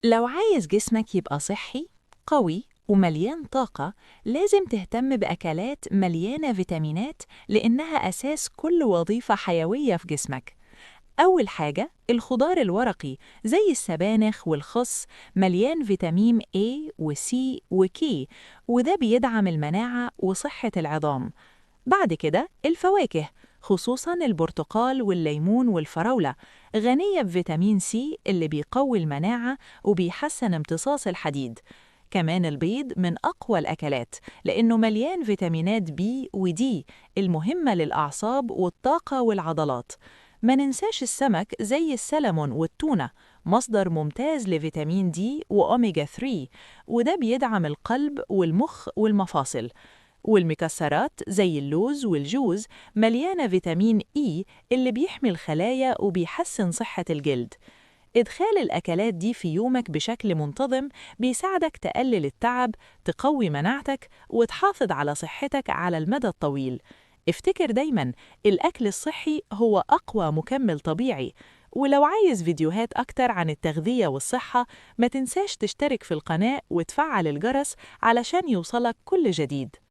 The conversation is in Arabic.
لو عايز جسمك يبقى صحي، قوي ومليان طاقة، لازم تهتم بأكلات مليانة فيتامينات لأنها أساس كل وظيفة حيوية في جسمك. أول حاجة الخضار الورقي زي السبانخ والخس، مليان فيتامين A و C و K، وده بيدعم المناعة وصحة العظام. بعد كده الفواكه، خصوصاً البرتقال والليمون والفراولة، غنية بفيتامين سي اللي بيقوي المناعة وبيحسن امتصاص الحديد. كمان البيض من أقوى الأكلات لأنه مليان فيتامينات بي ودي المهمة للأعصاب والطاقة والعضلات. ما ننساش السمك زي السلمون والتونة، مصدر ممتاز لفيتامين دي وأوميجا 3، وده بيدعم القلب والمخ والمفاصل. والمكسرات زي اللوز والجوز مليانة فيتامين إي اللي بيحمي الخلايا وبيحسن صحة الجلد. إدخال الأكلات دي في يومك بشكل منتظم بيساعدك تقلل التعب، تقوي مناعتك، وتحافظ على صحتك على المدى الطويل. افتكر دايماً، الأكل الصحي هو أقوى مكمل طبيعي. ولو عايز فيديوهات أكتر عن التغذية والصحة، ما تنساش تشترك في القناة وتفعل الجرس علشان يوصلك كل جديد.